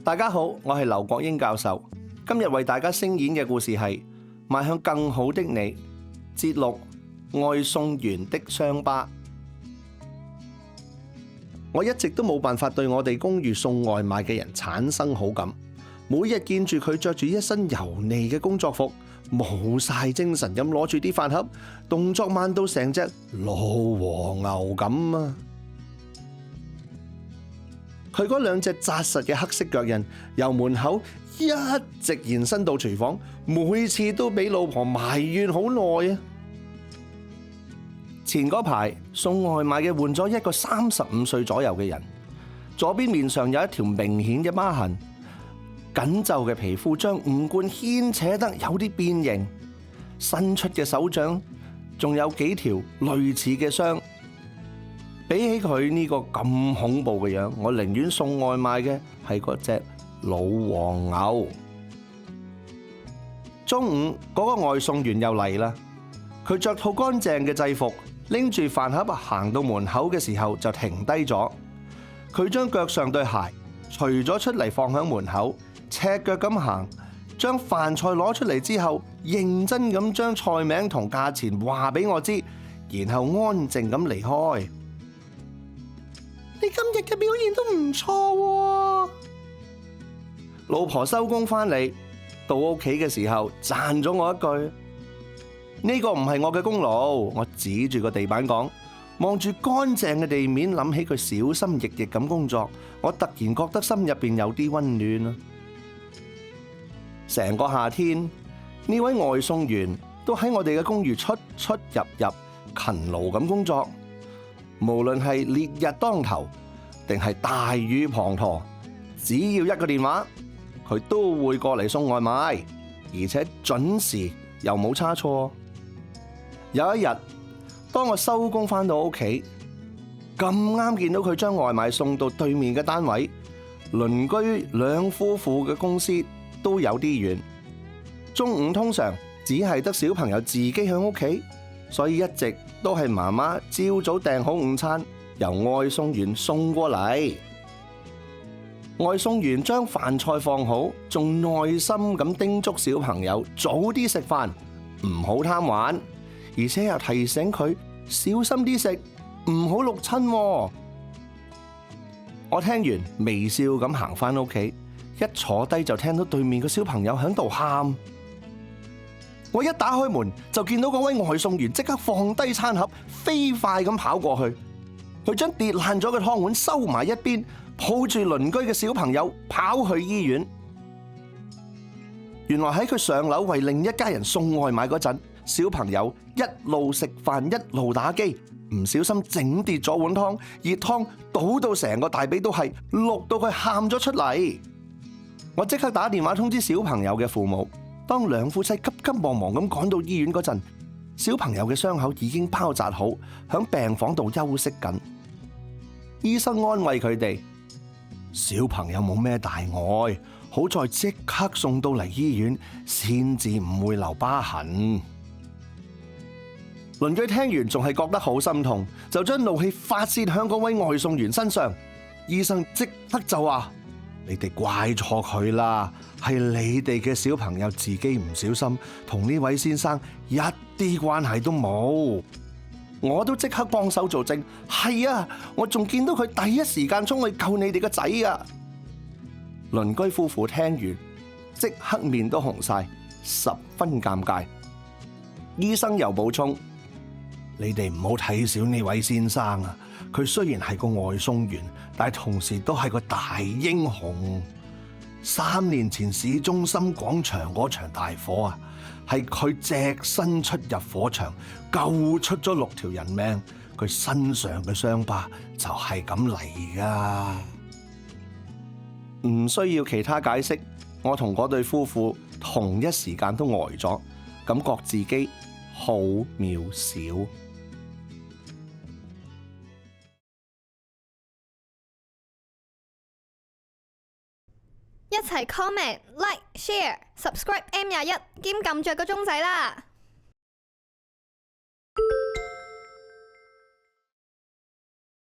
大家好，我係劉國英教授。今日為大家聲演嘅故事係邁向更好的你，節錄外送員的傷疤。我一直都冇辦法對我哋公寓送外賣嘅人產生好感，每日見住佢着住一身油膩嘅工作服，冇晒精神咁攞住啲飯盒，動作慢到成隻老和牛咁啊！佢嗰兩隻紮實嘅黑色腳印由門口一直延伸到廚房，每次都俾老婆埋怨好耐啊！前嗰排送外賣嘅換咗一個35歲左右嘅人，左邊面上有一條明顯嘅疤痕，緊皺嘅皮膚將五官牽扯得有啲變形，伸出嘅手掌仲有幾條類似嘅傷。比起佢呢個咁恐怖嘅樣，我寧願送外賣嘅係嗰隻老黃牛。中午嗰個外送員又嚟啦，佢着套乾淨嘅制服，拎住飯盒行到門口嘅時候就停低咗。佢將腳上對鞋除咗出嚟放喺門口，赤腳咁行，將飯菜攞出嚟之後，認真咁將菜名同價錢話俾我知，然後安靜咁離開。你今日嘅表現都唔錯喎。老婆收工返嚟，到屋企嘅時候讚咗我一句：呢個唔係我嘅功勞。我指住個地板講，望住乾淨嘅地面，諗起佢小心翼翼咁工作，我突然覺得心入邊有啲溫暖啊！成個夏天，呢位外送員都喺我哋嘅公寓出出入入，勤勞咁工作。無論係烈日當頭定係大雨滂沱，只要一個電話，佢都會過嚟送外賣，而且準時又冇差錯。有一日，當我收工返到屋企，咁啱見到佢將外賣送到對面嘅單位，鄰居兩夫婦嘅公司都有啲遠，中午通常只係得小朋友自己喺屋企，所以一直都係媽媽朝早訂好午餐，由外送員送過嚟。外送員將飯菜放好，仲耐心咁叮囑小朋友早啲食飯，唔好貪玩，而且又提醒佢小心啲食，唔好淥親。我聽完微笑咁行返屋企，一坐低就聽到對面個小朋友喺度喊。我一打開門就見到嗰位外送員即刻放低餐盒，飛快咁跑過去，佢將跌爛咗嘅湯碗收埋一邊，抱住鄰居嘅小朋友跑去醫院。原來喺佢上樓為另一家人送外賣嗰陣，小朋友一路食飯一路打機，唔小心整跌咗碗湯，熱湯倒到成個大髀都係，淥到佢喊咗出嚟。我即刻打電話通知小朋友嘅父母。當兩夫妻急急忙忙咁趕到醫院嗰陣，小朋友嘅傷口已經包紮好，響病房度休息緊。醫生安慰佢哋：小朋友冇咩大礙，好在即刻送到嚟醫院，先至唔會留疤痕。鄰居聽完仲係覺得好心痛，就將怒氣發洩響嗰位外送員身上。醫生即刻就話：你哋怪錯佢啦，係你哋嘅小朋友自己唔小心，同呢位先生一啲關係都冇。我都即刻幫手做證，係啊，我仲見到佢第一時間衝去救你哋個仔啊！鄰居夫婦聽完，即刻面都紅晒，十分尷尬。醫生又補充：你哋唔好睇小呢位先生啊！佢雖然係個外送員，但係同時都係個大英雄。3年前市中心廣場嗰場大火啊，係佢隻身出入火場，救出咗6條人命。佢身上嘅傷疤就係咁嚟噶。唔需要其他解釋，我同嗰對夫婦同一時間都呆咗，感覺自己好渺小。一齊 comment、like、share、subscribe M21，兼撳着個鐘仔啦！